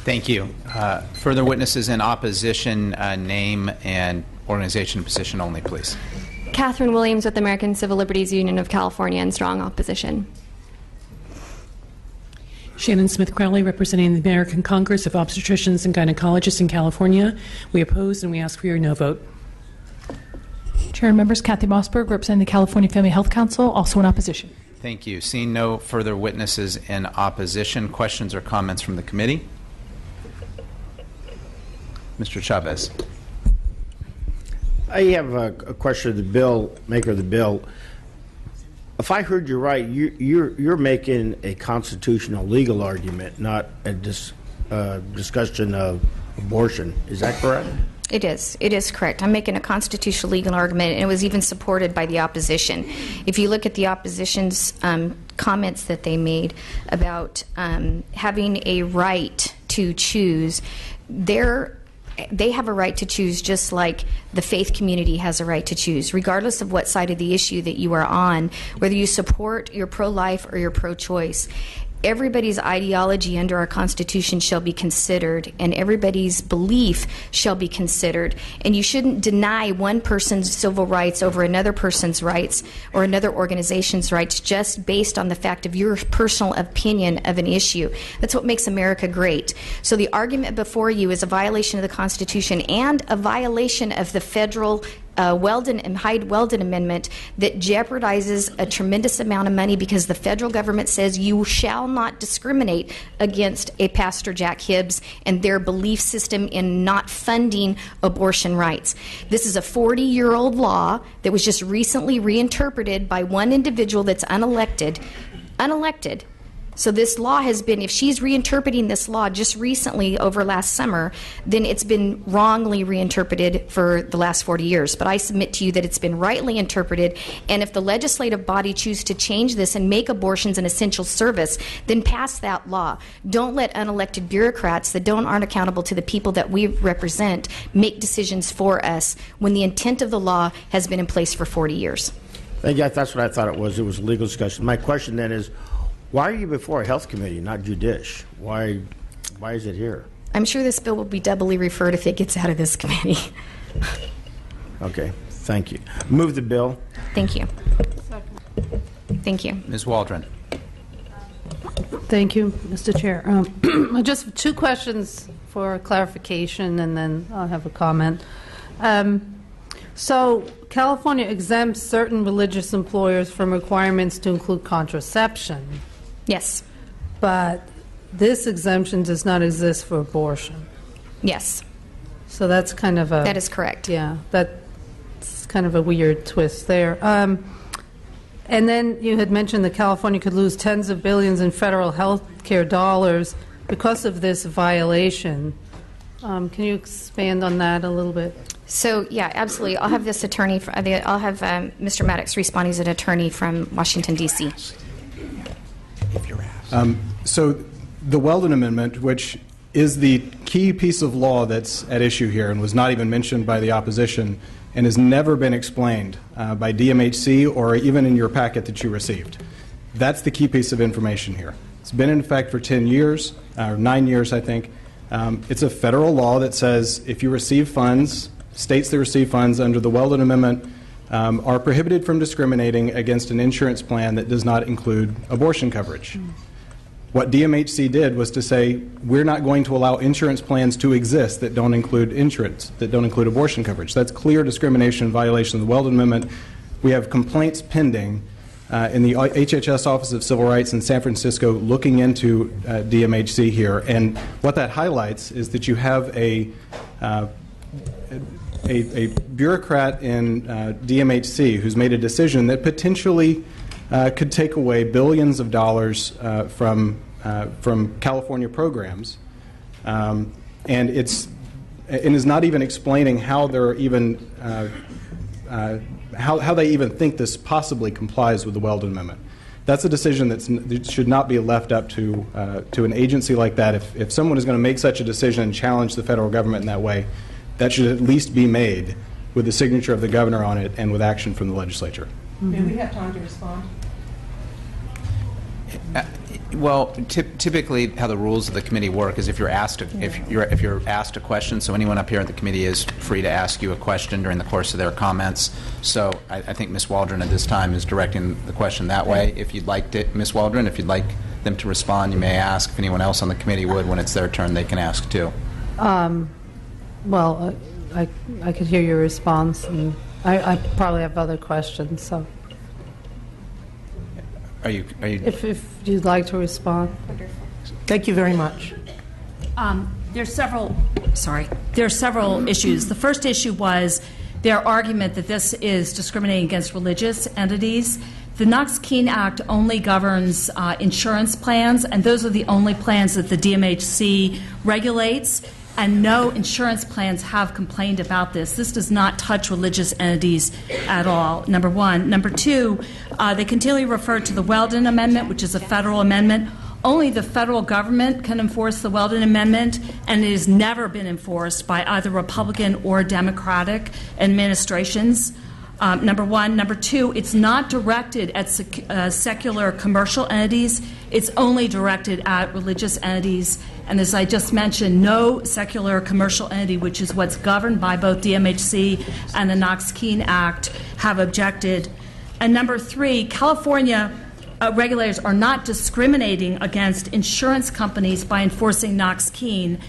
Thank you. Further witnesses in opposition, name and organization and position only, please. Catherine Williams with the American Civil Liberties Union of California in strong opposition. Shannon Smith Crowley, representing the American Congress of Obstetricians and Gynecologists in California. We oppose and we ask for your no vote. Chair and members, Kathy Mossberg, representing the California Family Health Council, also in opposition. Thank you. Seeing no further witnesses in opposition, questions or comments from the committee? Mr. Chavez. I have a question of the bill, maker of the bill. If I heard you right, you're making a constitutional legal argument, not a discussion of abortion. Is that correct? It is. It is correct. I'm making a constitutional legal argument, and it was even supported by the opposition. If you look at the opposition's comments that they made about having a right to choose, they have a right to choose just like the faith community has a right to choose, regardless of what side of the issue that you are on, whether you support, you're pro-life or you're pro-choice. Everybody's ideology under our Constitution shall be considered, and everybody's belief shall be considered. And you shouldn't deny one person's civil rights over another person's rights or another organization's rights just based on the fact of your personal opinion of an issue. That's what makes America great. So the argument before you is a violation of the Constitution and a violation of the federal Hyde-Weldon Amendment that jeopardizes a tremendous amount of money because the federal government says you shall not discriminate against a Pastor Jack Hibbs and their belief system in not funding abortion rights. This is a 40-year-old law that was just recently reinterpreted by one individual that's unelected. So this law has been, if she's reinterpreting this law just recently over last summer, then it's been wrongly reinterpreted for the last 40 years. But I submit to you that it's been rightly interpreted, and if the legislative body chooses to change this and make abortions an essential service, then pass that law. Don't let unelected bureaucrats that aren't accountable to the people that we represent make decisions for us when the intent of the law has been in place for 40 years. Yeah, that's what I thought it was. It was a legal discussion. My question then is, why are you before a health committee, not judish? Why is it here? I'm sure this bill will be doubly referred if it gets out of this committee. Okay, thank you. Move the bill. Thank you. Thank you. Ms. Waldron. Thank you, Mr. Chair. Just two questions for clarification, and then I'll have a comment. So California exempts certain religious employers from requirements to include contraception. Yes. But this exemption does not exist for abortion. Yes. So that's kind of a... That is correct. Yeah, that's kind of a weird twist there. And then you had mentioned that California could lose tens of billions in federal health care dollars because of this violation. Can you expand on that a little bit? So, yeah, absolutely. I'll have this attorney, I'll have Mr. Maddox respond. He's an attorney from Washington, D.C. So the Weldon Amendment, which is the key piece of law that's at issue here and was not even mentioned by the opposition and has never been explained by DMHC or even in your packet that you received. That's the key piece of information here. It's been in effect for 10 years, or 9 years, I think. It's a federal law that says if you receive funds, states that receive funds under the Weldon Amendment are prohibited from discriminating against an insurance plan that does not include abortion coverage. What DMHC did was to say, we're not going to allow insurance plans to exist that don't include insurance, that don't include abortion coverage. That's clear discrimination in violation of the Weldon Amendment. We have complaints pending in the HHS Office of Civil Rights in San Francisco looking into DMHC here. And what that highlights is that you have a bureaucrat in DMHC who's made a decision that potentially could take away billions of dollars from California programs, and is not even explaining how they're even how they even think this possibly complies with the Weldon Amendment. That's a decision that should not be left up to an agency like that. If someone is going to make such a decision and challenge the federal government in that way, that should at least be made with the signature of the governor on it and with action from the legislature. May we have time to respond? Well, typically, how the rules of the committee work is if you're asked a question, so anyone up here at the committee is free to ask you a question during the course of their comments. So I think Ms. Waldron at this time is directing the question that way. If you'd like to, Ms. Waldron, if you'd like them to respond, you may ask. If anyone else on the committee would, when it's their turn, they can ask too. Well, I could hear your response, and I probably have other questions. So, Are you? if you'd like to respond, Thank you very much. There are several issues. The first issue was their argument that this is discriminating against religious entities. The Knox-Keene Act only governs insurance plans, and those are the only plans that the DMHC regulates, and no insurance plans have complained about this. This does not touch religious entities at all, number one. Number two, they continually refer to the Weldon Amendment, which is a federal amendment. Only the federal government can enforce the Weldon Amendment, and it has never been enforced by either Republican or Democratic administrations. Number one. Number two, it's not directed at secular commercial entities. It's only directed at religious entities. And as I just mentioned, no secular commercial entity, which is what's governed by both DMHC and the Knox-Keene Act, have objected. And number three, California regulators are not discriminating against insurance companies by enforcing Knox-Keene.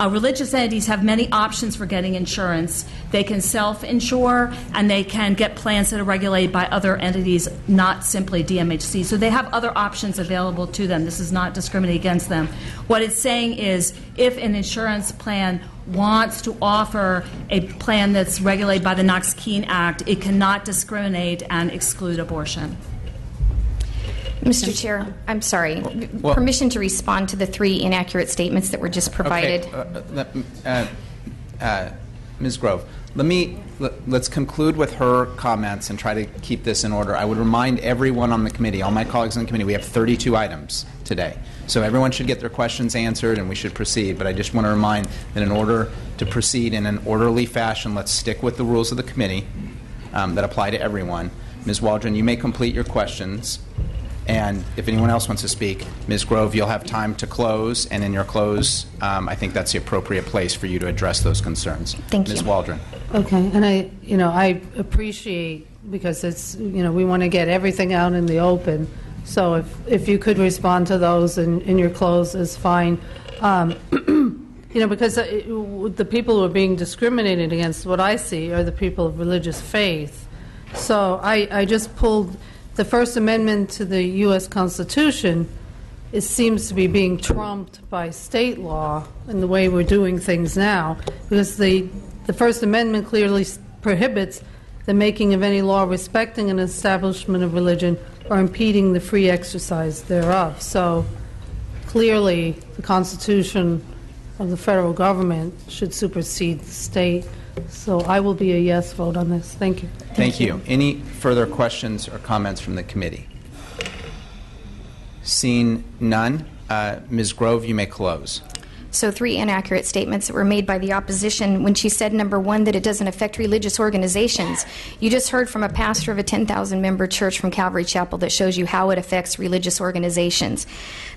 Religious entities have many options for getting insurance. They can self-insure, and they can get plans that are regulated by other entities, not simply DMHC. So they have other options available to them. This is not discriminating against them. What it's saying is if an insurance plan wants to offer a plan that's regulated by the Knox-Keene Act, it cannot discriminate and exclude abortion. Mr. Chair, I'm sorry. Permission to respond to the three inaccurate statements that were just provided. Ms. Grove, let's conclude with her comments and try to keep this in order. I would remind everyone on the committee, all my colleagues on the committee, we have 32 items today. So everyone should get their questions answered and we should proceed. But I just want to remind that in order to proceed in an orderly fashion, let's stick with the rules of the committee that apply to everyone. Ms. Waldron, you may complete your questions. And if anyone else wants to speak, Ms. Grove, you'll have time to close, and in your close, I think that's the appropriate place for you to address those concerns. Thank you. Ms. Waldron. okay. And I appreciate, because it's, we want to get everything out in the open. So if you could respond to those in your close is fine. Because the people who are being discriminated against, what I see, are the people of religious faith. So I just pulled the First Amendment to the U.S. Constitution. It seems to be being trumped by state law in the way we're doing things now, because the First Amendment clearly prohibits the making of any law respecting an establishment of religion or impeding the free exercise thereof. So clearly the Constitution of the federal government should supersede the state. So I will be a yes vote on this. Thank you. Thank you. Any further questions or comments from the committee? Seeing none, Ms. Grove, you may close. So three inaccurate statements that were made by the opposition when she said, number one, that it doesn't affect religious organizations. You just heard from a pastor of a 10,000-member church from Calvary Chapel that shows you how it affects religious organizations.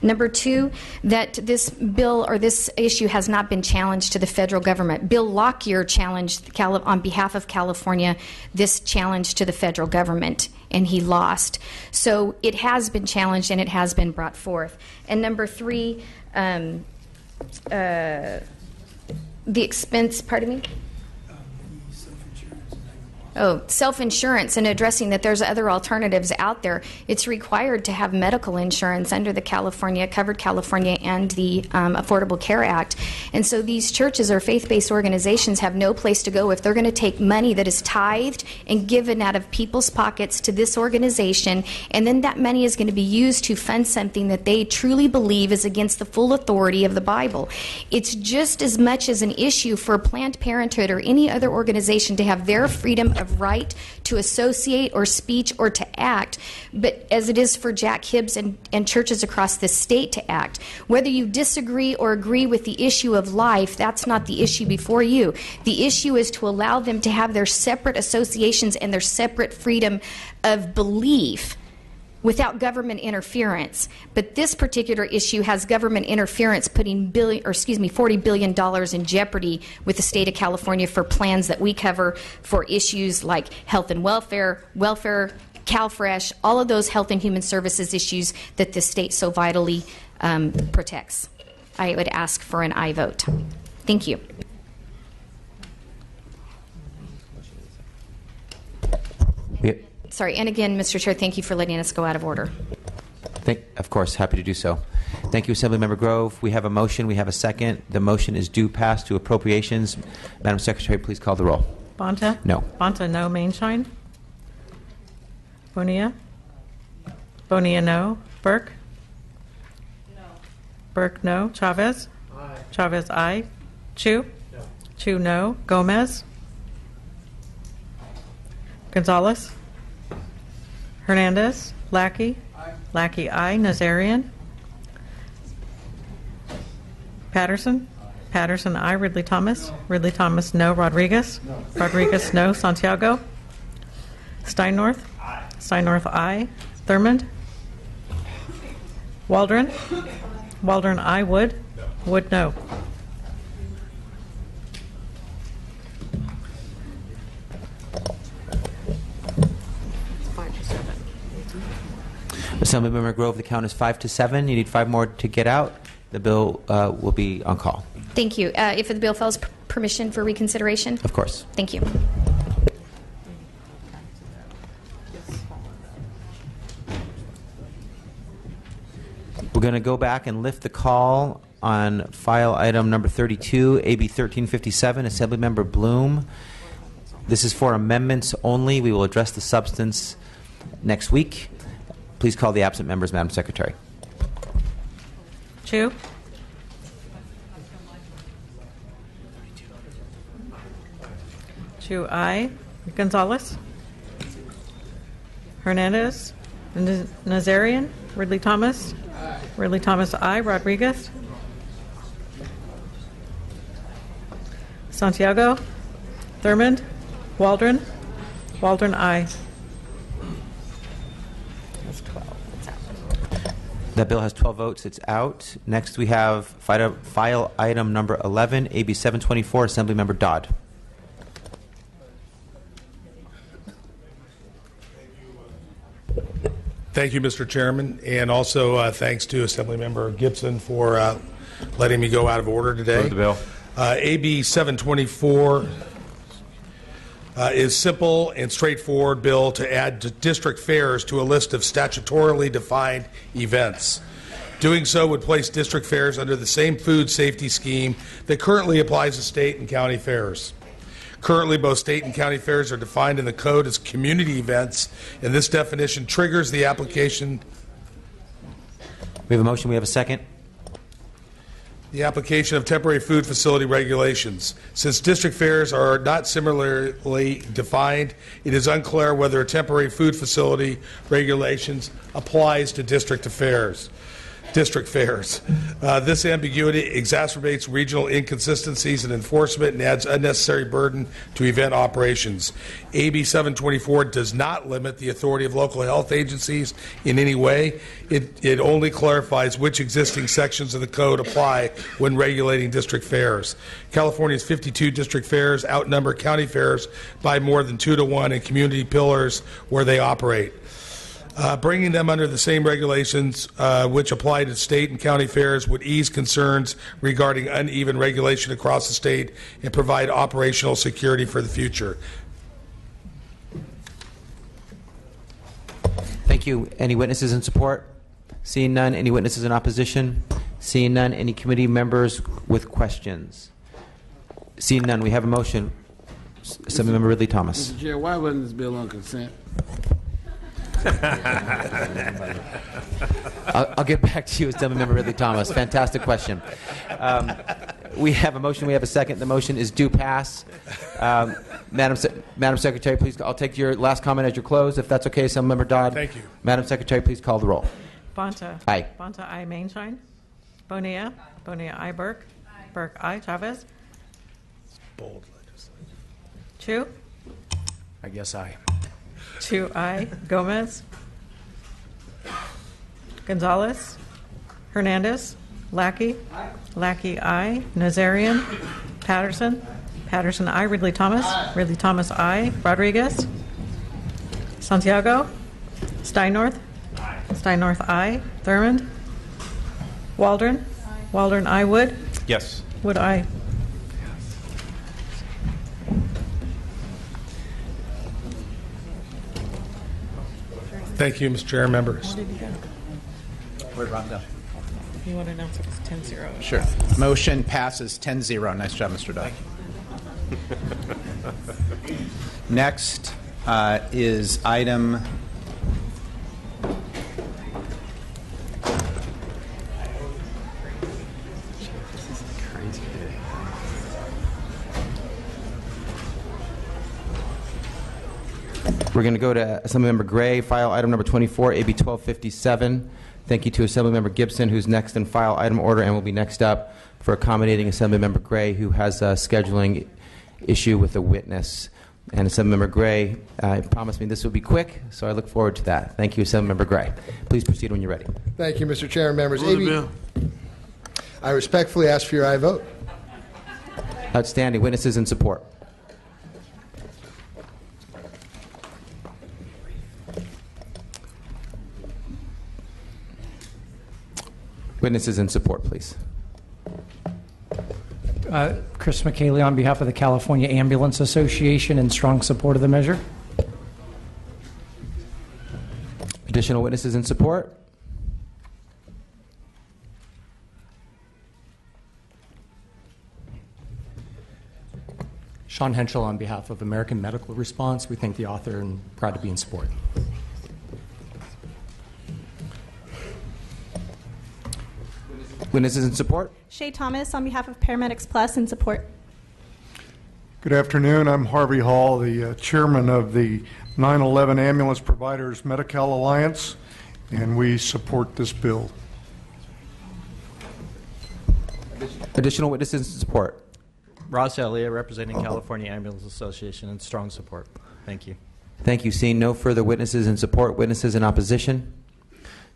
Number two, that this bill or this issue has not been challenged to the federal government. Bill Lockyer challenged on behalf of California this challenge to the federal government, and he lost. So it has been challenged and it has been brought forth. And number three, the expense, pardon me? Self-insurance, and addressing that there's other alternatives out there. It's required to have medical insurance under the Covered California and the Affordable Care Act. And so these churches or faith-based organizations have no place to go if they're going to take money that is tithed and given out of people's pockets to this organization, and then that money is going to be used to fund something that they truly believe is against the full authority of the Bible. It's just as much as an issue for Planned Parenthood or any other organization to have their freedom of right to associate or speech or to act, but as it is for Jack Hibbs and churches across the state to act. Whether you disagree or agree with the issue of life, that's not the issue before you. The issue is to allow them to have their separate associations and their separate freedom of belief without government interference. But this particular issue has government interference putting $40 billion in jeopardy with the state of California for plans that we cover for issues like health and welfare, CalFresh, all of those health and human services issues that the state so vitally protects. I would ask for an aye vote. Thank you. Sorry, and again, Mr. Chair, thank you for letting us go out of order. Of course, happy to do so. Thank you, Assemblymember Grove. We have a motion. We have a second. The motion is due pass to appropriations. Madam Secretary, please call the roll. Bonta? No. Bonta, no. Mainshine? Bonilla? Bonilla, no. Burke? No. Burke, no. Chavez? Aye. Chavez, aye. Chu? No. Chu, no. Gomez? Gonzalez? Hernandez? Lackey? Aye. Lackey, aye. Nazarian? Patterson? Aye. Patterson, aye. Ridley Thomas? No. Ridley Thomas, no. Rodriguez? No. Rodriguez, no. Santiago? Steinnorth? Aye. Steinnorth, aye. Thurmond? Waldron? Waldron, aye. Wood? No. Wood, no. Assemblymember Grove, the count is 5-7. You need 5 more to get out. The bill will be on call. Thank you. If the bill fails, permission for reconsideration? Of course. Thank you. We're going to go back and lift the call on file item number 32, AB 1357, Assemblymember Bloom. This is for amendments only. We will address the substance next week. Please call the absent members, Madam Secretary. Chu? Chu, aye. Gonzalez? Hernandez? Nazarian? Ridley Thomas? Aye. Ridley Thomas, aye. Rodriguez? Santiago? Thurmond? Waldron? Waldron, aye. That bill has 12 votes. It's out. Next, we have file item number 11, AB 724, Assemblymember Dodd. Thank you, Mr. Chairman, and also thanks to Assemblymember Gibson for letting me go out of order today. Move the bill. AB 724 is simple and straightforward bill to add district fairs to a list of statutorily defined events. Doing so would place district fairs under the same food safety scheme that currently applies to state and county fairs. Currently, both state and county fairs are defined in the code as community events, and this definition triggers the application. We have a motion. We have a second. The application of temporary food facility regulations. Since district fairs are not similarly defined, it is unclear whether temporary food facility regulations applies to district fairs. This ambiguity exacerbates regional inconsistencies in enforcement and adds unnecessary burden to event operations. AB 724 does not limit the authority of local health agencies in any way. It only clarifies which existing sections of the code apply when regulating district fairs. California's 52 district fairs outnumber county fairs by more than 2-to-1 in community pillars where they operate. Bringing them under the same regulations which apply to state and county fairs would ease concerns regarding uneven regulation across the state and provide operational security for the future. Thank you. Any witnesses in support? Seeing none. Any witnesses in opposition? Seeing none. Any committee members with questions? Seeing none. We have a motion. Assemblymember Ridley Thomas. Mr. Chair, why wasn't this bill on consent? I'll get back to you, Assemblymember Ridley Thomas. Fantastic question. We have a motion. We have a second. The motion is due pass. Madam Secretary, please. I'll take your last comment as your close, if that's okay, Assemblymember Dodd. Thank you. Madam Secretary, please call the roll. Bonta. Aye. Bonta, aye. Mainshine. Bonilla. Bonilla, aye. Burke. Aye. Burke, aye. Chavez. Bold legislation. Chu. I guess aye. Chu, aye. Gomez. Gonzalez, Hernandez, Lackey, Lackey, I, Nazarian, Patterson, Patterson, I, Ridley Thomas, Ridley Thomas, I, Rodriguez, Santiago, Steinnorth, Steinnorth, I, Thurmond, Waldron, Waldron, I, Wood, Yes. Wood, I. Thank you, Mr. Chair and members. Where did he go? Where'd Ron go? You want to announce it was 10-0. Sure. Motion passes 10-0. Nice job, Mr. Dodd. Next is item We're going to go to Assemblymember Gray, file item number 24, AB 1257. Thank you to Assemblymember Gibson, who's next in file item order and will be next up for accommodating Assemblymember Gray, who has a scheduling issue with a witness. And Assemblymember Gray promised me this would be quick, so I look forward to that. Thank you, Assemblymember Gray. Please proceed when you're ready. Thank you, Mr. Chair and members. Move the bill. I respectfully ask for your aye vote. Outstanding. Witnesses in support. Witnesses in support, please. Chris McKaylee on behalf of the California Ambulance Association in strong support of the measure. Additional witnesses in support? Sean Henschel on behalf of American Medical Response. We thank the author and proud to be in support. Witnesses in support? Shay Thomas on behalf of Paramedics Plus in support. Good afternoon. I'm Harvey Hall, the chairman of the 9/11 Ambulance Providers Medi-Cal Alliance, and we support this bill. Additional witnesses in support? Ross Elliott, representing California Ambulance Association, in strong support. Thank you. Thank you. Seeing no further witnesses in support, witnesses in opposition?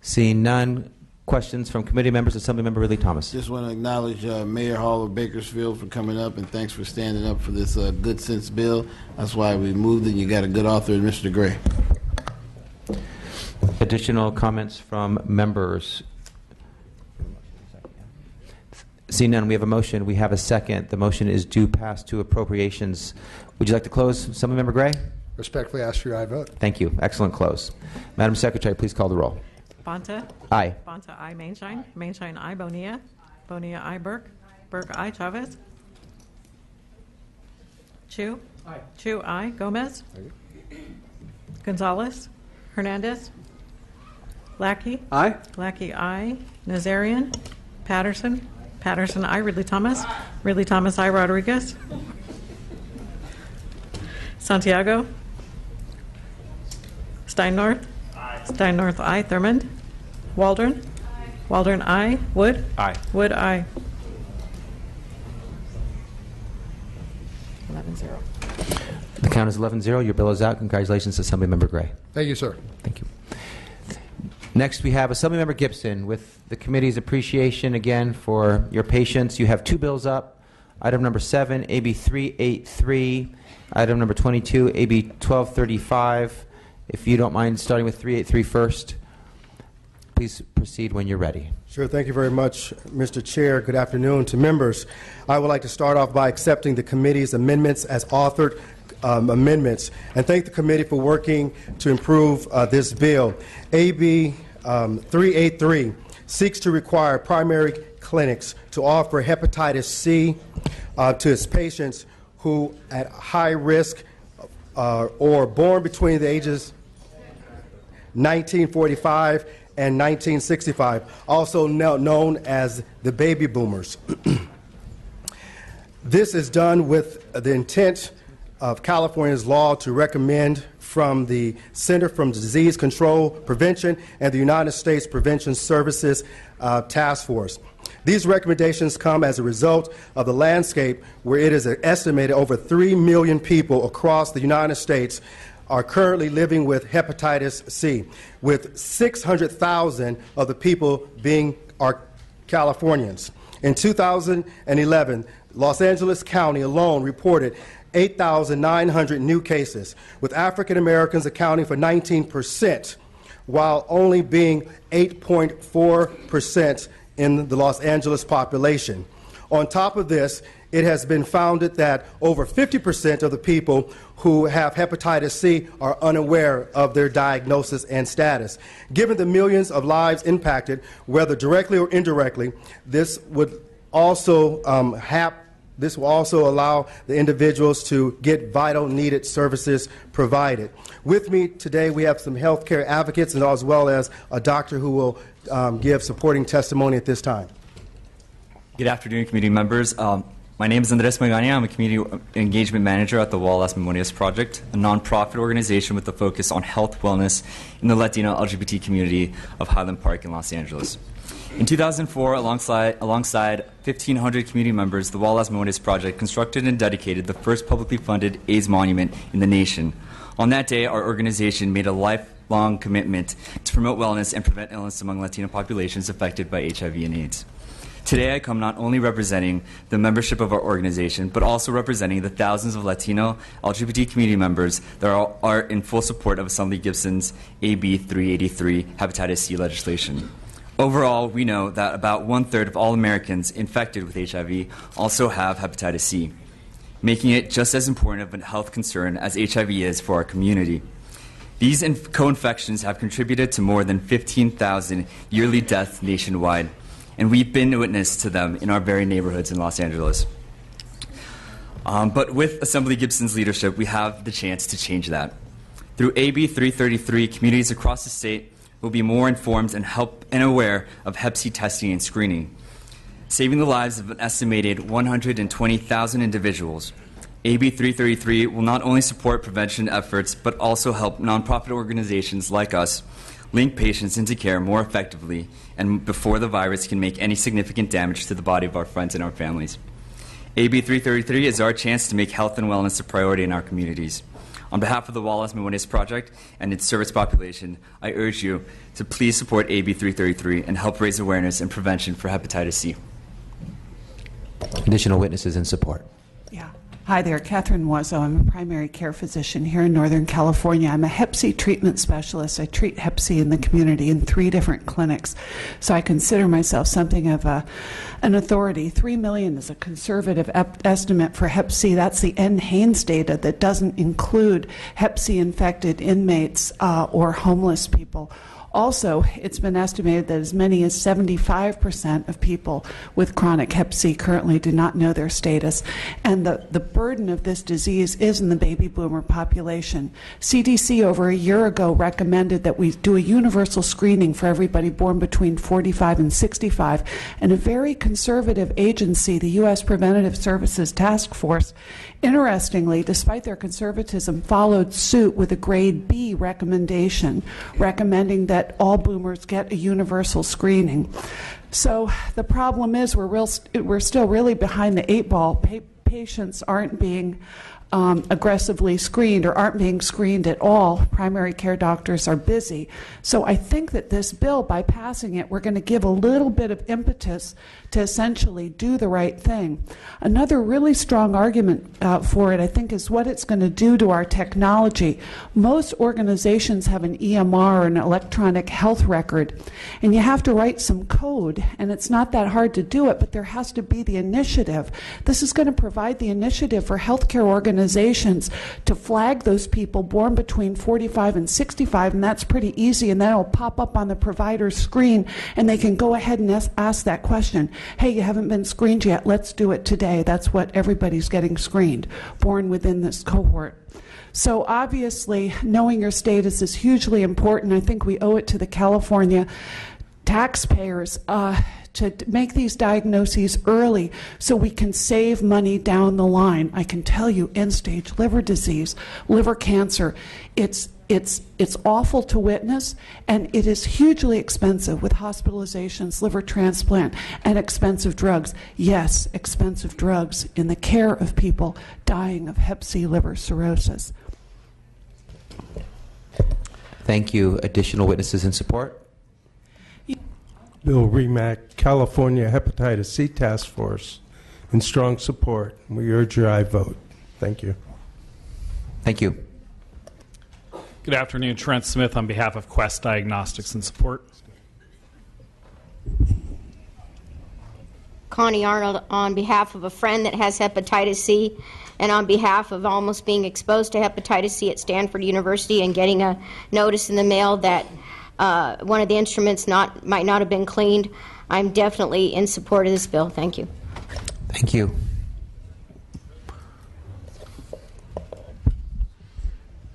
Seeing none, questions from committee members. Assemblymember Ridley Thomas. Just want to acknowledge Mayor Hall of Bakersfield for coming up, and thanks for standing up for this good sense bill. That's why we moved it. You got a good author in Mr. Gray. Additional comments from members? Seeing none, we have a motion. We have a second. The motion is due pass to appropriations. Would you like to close, Assemblymember Gray? Respectfully ask for your aye vote. Thank you. Excellent close. Madam Secretary, please call the roll. Bonta. Aye. Bonta, I. Mainshine. Mainshine, I. Bonilla. Bonilla, I. Burke. Burke, I. Chavez. Chu. Aye. Chu, I. Gomez. Gonzalez. Hernandez. Lackey. Aye. Lackey, I. Nazarian. Patterson. Patterson, I. Ridley Thomas. Ridley Thomas, I. Rodriguez. Santiago. Steinnorth. Steinnorth, I. Thurmond. Waldron. Waldron, I. Wood. Aye. Wood, I. 11-0. The count is 11-0. Your bill is out. Congratulations, Assemblymember Gray. Thank you, sir. Thank you. Next, we have Assemblymember Gibson. With the committee's appreciation again for your patience, you have two bills up. Item number 7, AB 383. Item number 22, AB 1235. If you don't mind starting with 383 first, please proceed when you're ready. Sure. Thank you very much, Mr. Chair. Good afternoon to members. I would like to start off by accepting the committee's amendments as authored amendments and thank the committee for working to improve this bill. AB 383 seeks to require primary clinics to offer hepatitis C to its patients who at high risk or born between the ages 1945 and 1965, also known as the baby boomers. This is done with the intent of California's law to recommend from the Center for Disease Control Prevention and the United States Prevention Services Task Force. These recommendations come as a result of the landscape where it is estimated over 3 million people across the United States are currently living with hepatitis C, with 600,000 of the people being are Californians. In 2011, Los Angeles County alone reported 8,900 new cases, with African Americans accounting for 19%, while only being 8.4% in the Los Angeles population. On top of this, it has been found that over 50% of the people who have hepatitis C are unaware of their diagnosis and status. Given the millions of lives impacted, whether directly or indirectly, this would also will also allow the individuals to get vital needed services provided. With me today, we have some healthcare advocates and as well as a doctor who will give supporting testimony at this time. Good afternoon, community members. My name is Andres Magana. I'm a community engagement manager at the Las Memorias Project, a nonprofit organization with a focus on health wellness in the Latino LGBT community of Highland Park in Los Angeles. In 2004, alongside 1,500 community members, the Las Memorias Project constructed and dedicated the first publicly funded AIDS monument in the nation. On that day, our organization made a lifelong commitment to promote wellness and prevent illness among Latino populations affected by HIV and AIDS. Today, I come not only representing the membership of our organization, but also representing the thousands of Latino LGBT community members that are in full support of Assembly Gibson's AB 383 hepatitis C legislation. Overall, we know that about 1/3 of all Americans infected with HIV also have hepatitis C, making it just as important of a health concern as HIV is for our community. These co-infections have contributed to more than 15,000 yearly deaths nationwide, and we've been witness to them in our very neighborhoods in Los Angeles. But with Assembly Gibson's leadership, we have the chance to change that. Through AB 333, communities across the state will be more informed and aware of Hep C testing and screening, saving the lives of an estimated 120,000 individuals. AB 333 will not only support prevention efforts, but also help nonprofit organizations like us link patients into care more effectively and before the virus can make any significant damage to the body of our friends and our families. AB 333 is our chance to make health and wellness a priority in our communities. On behalf of the Las Memorias Project and its service population, I urge you to please support AB 333 and help raise awareness and prevention for hepatitis C. Additional witnesses in support. Hi there, Catherine Wazo. I'm a primary care physician here in Northern California. I'm a Hep C treatment specialist. I treat Hep C in the community in 3 different clinics, so I consider myself something of an authority. 3 million is a conservative estimate for Hep C. That's the NHANES data that doesn't include Hep C infected inmates or homeless people. Also, it's been estimated that as many as 75% of people with chronic Hep C currently do not know their status. And the burden of this disease is in the baby boomer population. CDC over a year ago recommended that we do a universal screening for everybody born between 45 and 65. And a very conservative agency, the U.S. Preventative Services Task Force, interestingly, despite their conservatism, followed suit with a grade B recommendation, recommending that all boomers get a universal screening. So the problem is we're still really behind the 8 ball. Patients aren't being aggressively screened or aren't being screened at all. Primary care doctors are busy. So I think that this bill, by passing it, we're going to give a little bit of impetus to essentially do the right thing. Another really strong argument for it, I think, is what it's going to do to our technology. Most organizations have an EMR, an electronic health record, and you have to write some code, and it's not that hard to do it, but there has to be the initiative. This is going to provide the initiative for healthcare organizations to flag those people born between 45 and 65, and that's pretty easy, and then it'll pop up on the provider's screen, and they can go ahead and ask that question. Hey, you haven't been screened yet. Let's do it today. That's what everybody's getting screened, born within this cohort. So obviously, knowing your status is hugely important. I think we owe it to the California taxpayers to make these diagnoses early so we can save money down the line. I can tell you, end-stage liver disease, liver cancer, it's awful to witness, and it is hugely expensive with hospitalizations, liver transplant, and expensive drugs. Yes, expensive drugs in the care of people dying of Hep C liver cirrhosis. Thank you. Additional witnesses in support? Bill Remack, California Hepatitis C Task Force, in strong support. We urge your aye vote. Thank you. Thank you. Good afternoon. Trent Smith on behalf of Quest Diagnostics in support. Connie Arnold on behalf of a friend that has hepatitis C and on behalf of almost being exposed to hepatitis C at Stanford University and getting a notice in the mail that one of the instruments might not have been cleaned. I'm definitely in support of this bill. Thank you. Thank you.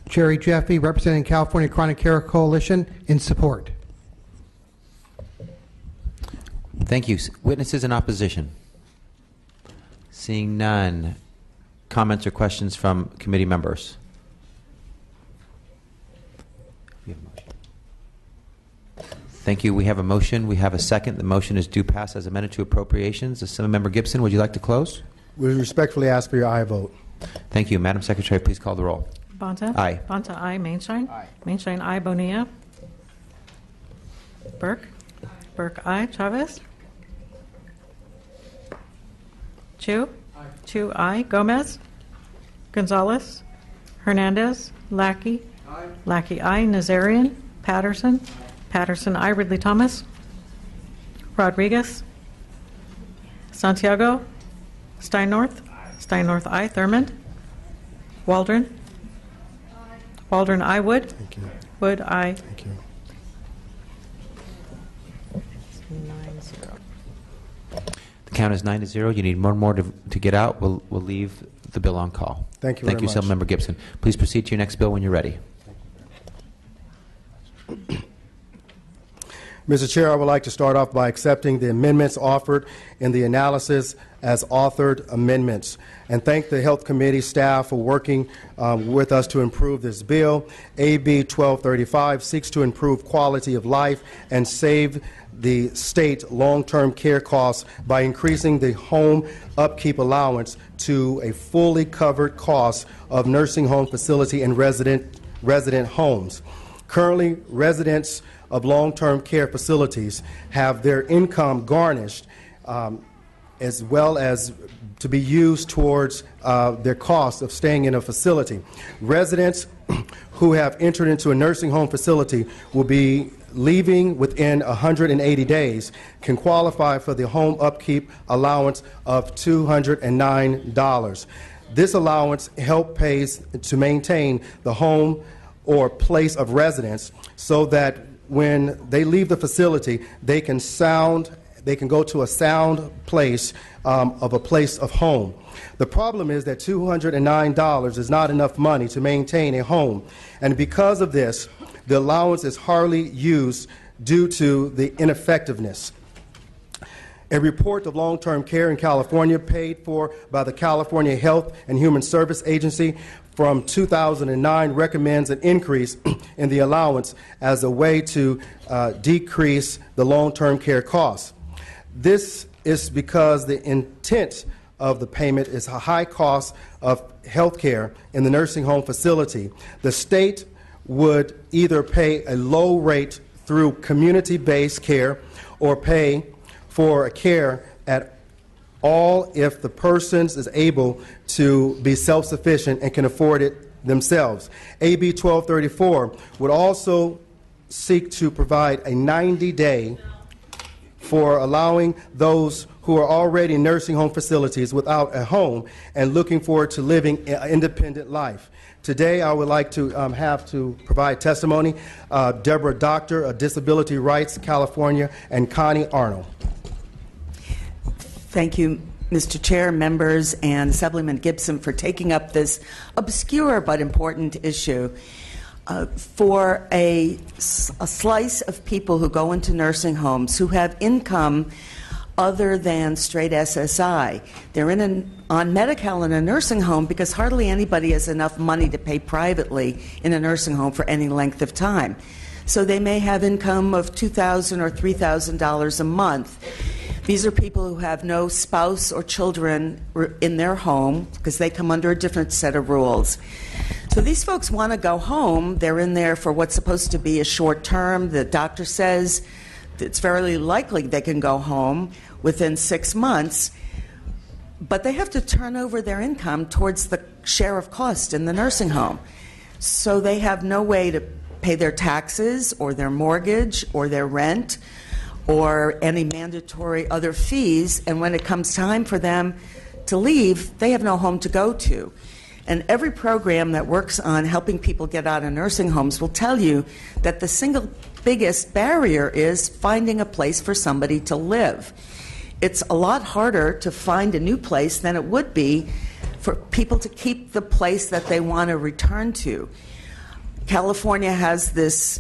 Jerry Jeffy, representing California Chronic Care Coalition, in support. Thank you. Witnesses in opposition? Seeing none. Comments or questions from committee members? Thank you. We have a motion. We have a second. The motion is due pass as amended to appropriations. Assemblymember Gibson, would you like to close? We respectfully ask for your aye vote. Thank you. Madam Secretary, please call the roll. Bonta? Aye. Bonta, aye. Mainshine? Aye. Mainshine, aye. Bonilla? Burke? Burke, aye. Chavez? Chu? Aye. Chu, aye. Gomez? Gonzalez? Hernandez? Lackey? Aye. Lackey, aye. Nazarian? Patterson? Patterson, aye. Ridley Thomas? Rodriguez? Santiago? Steinnorth? Steinnorth, aye. Thurmond? Waldron? Waldron, aye. Wood? Thank you. Wood, aye. Thank you. 9-0. The count is 9-0. You need one more to get out. We'll leave the bill on call. Thank you Thank very you, much. Assemblymember Gibson. Please proceed to your next bill when you're ready. Mr. Chair, I would like to start off by accepting the amendments offered in the analysis as authored amendments and thank the Health Committee staff for working with us to improve this bill. AB 1235 seeks to improve quality of life and save the state long-term care costs by increasing the home upkeep allowance to a fully covered cost of nursing home facility and resident homes. Currently, residents of long-term care facilities have their income garnished as well as to be used towards their cost of staying in a facility. Residents who have entered into a nursing home facility will be leaving within 180 days can qualify for the home upkeep allowance of $209. This allowance helps pay to maintain the home or place of residence so that when they leave the facility, they can go to a sound place of a place of home. The problem is that $209 is not enough money to maintain a home, and because of this, the allowance is hardly used due to the ineffectiveness. A report of long-term care in California paid for by the California Health and Human Service Agency from 2009 recommends an increase in the allowance as a way to decrease the long-term care costs. This is because the intent of the payment is a high cost of health care in the nursing home facility. The state would either pay a low rate through community-based care or pay for a care at all if the person is able to be self-sufficient and can afford it themselves. AB 1234 would also seek to provide a 90-day for allowing those who are already in nursing home facilities without a home and looking forward to living an independent life. Today, I would like to have to provide testimony. Deborah Doctor, Disability Rights, California, and Connie Arnold. Thank you, Mr. Chair, members, and Assemblyman Gibson for taking up this obscure but important issue. For a slice of people who go into nursing homes who have income other than straight SSI, they're on Medi-Cal in a nursing home because hardly anybody has enough money to pay privately in a nursing home for any length of time. So they may have income of $2,000 or $3,000 a month. These are people who have no spouse or children in their home because they come under a different set of rules. So these folks want to go home. They're in there for what's supposed to be a short term. The doctor says it's very likely they can go home within 6 months, but they have to turn over their income towards the share of cost in the nursing home. So they have no way to pay their taxes or their mortgage or their rent or any mandatory other fees, and when it comes time for them to leave, they have no home to go to. And every program that works on helping people get out of nursing homes will tell you that the single biggest barrier is finding a place for somebody to live. It's a lot harder to find a new place than it would be for people to keep the place that they want to return to. California has this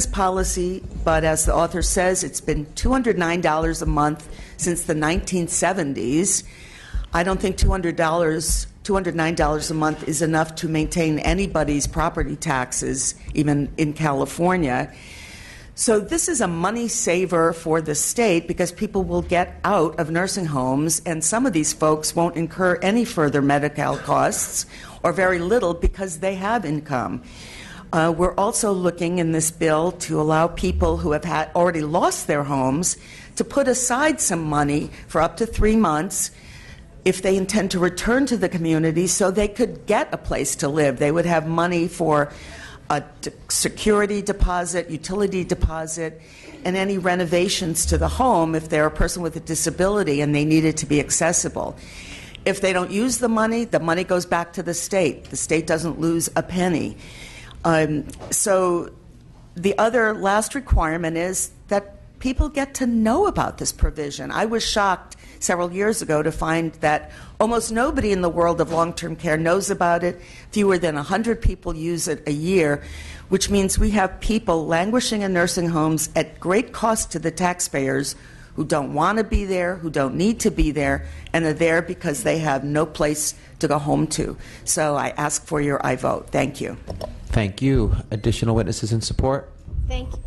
policy, but as the author says, it's been $209 a month since the 1970s. I don't think $209 a month is enough to maintain anybody's property taxes, even in California. So this is a money saver for the state because people will get out of nursing homes, and some of these folks won't incur any further medical costs or very little because they have income. We're also looking in this bill to allow people who have already lost their homes to put aside some money for up to 3 months if they intend to return to the community so they could get a place to live. They would have money for a security deposit, utility deposit, and any renovations to the home if they're a person with a disability and they need it to be accessible. If they don't use the money goes back to the state. The state doesn't lose a penny. So the other last requirement is that people get to know about this provision. I was shocked several years ago to find that almost nobody in the world of long-term care knows about it. Fewer than 100 people use it a year, which means we have people languishing in nursing homes at great cost to the taxpayers who don't want to be there, who don't need to be there, and are there because they have no place to go home to. So I ask for your I vote. Thank you. Thank you. Additional witnesses in support? Thank you.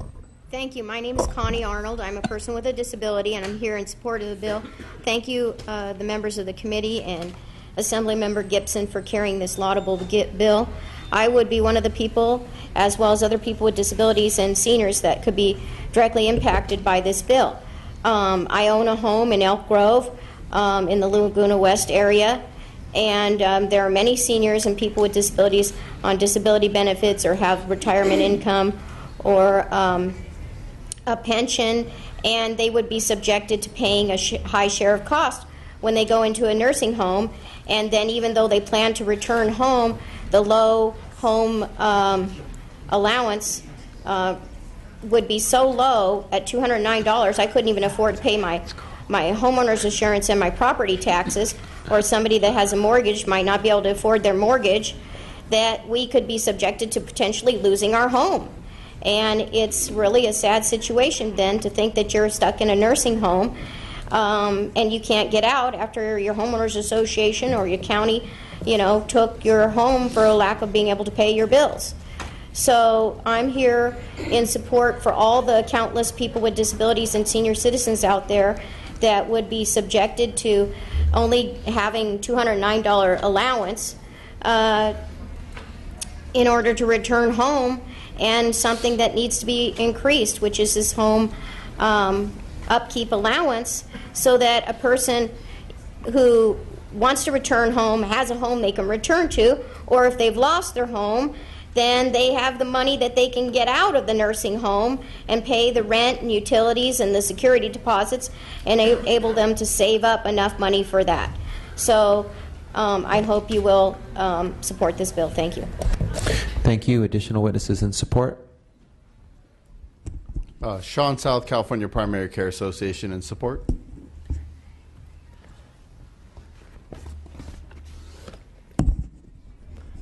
Thank you. My name is Connie Arnold. I'm a person with a disability, and I'm here in support of the bill. Thank you, the members of the committee and Assemblymember Gibson for carrying this laudable bill. I would be one of the people, as well as other people with disabilities and seniors, that could be directly impacted by this bill. I own a home in Elk Grove in the Laguna West area, and there are many seniors and people with disabilities on disability benefits or have retirement income or a pension, and they would be subjected to paying a high share of cost when they go into a nursing home. And then even though they plan to return home, the low home allowance would be so low at $209, I couldn't even afford to pay my homeowner's insurance and my property taxes, or somebody that has a mortgage might not be able to afford their mortgage, that we could be subjected to potentially losing our home. And it's really a sad situation then to think that you're stuck in a nursing home and you can't get out after your homeowners association or your county, took your home for a lack of being able to pay your bills. So I'm here in support for all the countless people with disabilities and senior citizens out there that would be subjected to only having $209 allowance in order to return home, and something that needs to be increased, which is this home upkeep allowance, so that a person who wants to return home has a home they can return to, or if they've lost their home, then they have the money that they can get out of the nursing home and pay the rent and utilities and the security deposits and enable them to save up enough money for that. So I hope you will support this bill. Thank you. Thank you. Additional witnesses in support? Sean South, California Primary Care Association in support.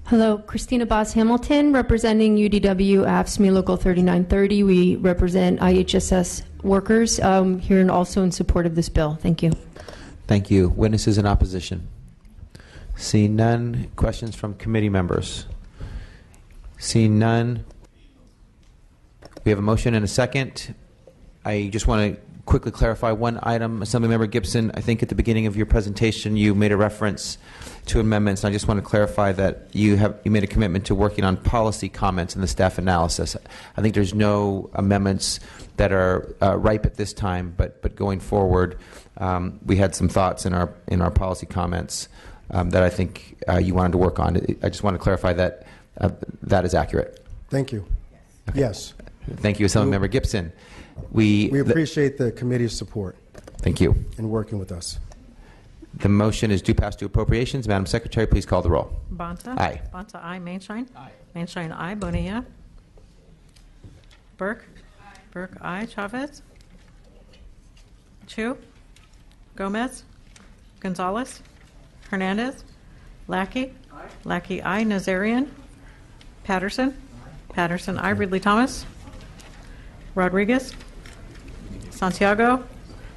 Hello, Christina Boss Hamilton, representing UDW AFSCME Local 3930. We represent IHSS workers here and also in support of this bill. Thank you. Thank you. Witnesses in opposition? Seeing none. Questions from committee members? Seeing none. We have a motion and a second. I just want to quickly clarify one item. Assemblymember Gibson, I think at the beginning of your presentation you made a reference two amendments. And I just want to clarify that you made a commitment to working on policy comments in the staff analysis. I think there's no amendments that are ripe at this time, but going forward, we had some thoughts in our policy comments that I think you wanted to work on. I just want to clarify that that is accurate. Thank you. Okay. Yes. Thank you, Assemblymember Gibson. We appreciate the committee's support. Thank you. In working with us. The motion is due pass to appropriations. Madam Secretary, please call the roll. Bonta? Aye. Bonta, aye. Mainshine? Aye. Mainshine, aye. Bonilla? Burke? Aye. Burke, aye. Chavez? Chu? Gomez? Gonzalez? Hernandez? Lackey? Aye. Lackey, aye. Nazarian? Patterson? Aye. Patterson, aye. Ridley Thomas? Rodriguez? Santiago?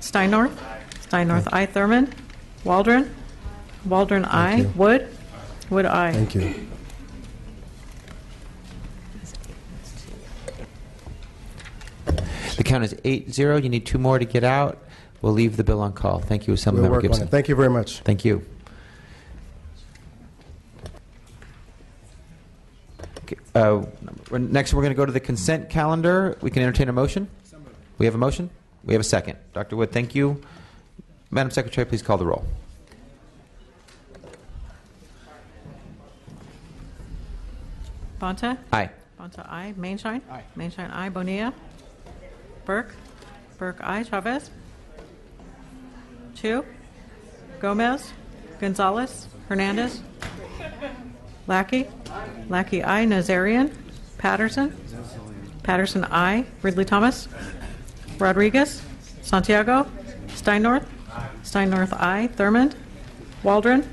Steinnorth? Aye. Steinnorth, aye. Thurman? Waldron? Waldron, aye. you. Wood? Wood, aye. Thank you. The count is 8-0. You need two more to get out. We'll leave the bill on call. Thank you, We'll Assemblymember work on Gibson. it. Thank you very much. Thank you. Okay, next, we're going to go to the consent calendar. We can entertain a motion. We have a motion. We have a second. Dr. Wood, thank you. Madam Secretary, please call the roll. Bonta? Aye. Bonta, aye. Mainshine? Aye. Mainshine, aye. Bonilla? Burke? Burke, aye. Chavez? Chu? Gomez? Gonzalez? Hernandez? Lackey? Lackey, aye. Nazarian? Patterson? Patterson, aye. Ridley Thomas? Rodriguez? Santiago? Steinnorth? Steinnorth, aye. Thurmond? Waldron?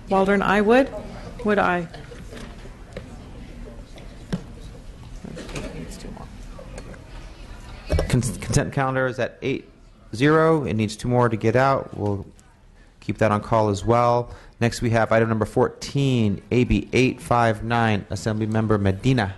Waldron, aye. Wood? Wood, aye. Consent calendar is at 8-0. It needs two more to get out. We'll keep that on call as well. Next, we have item number 14, AB 859, Assemblymember Medina.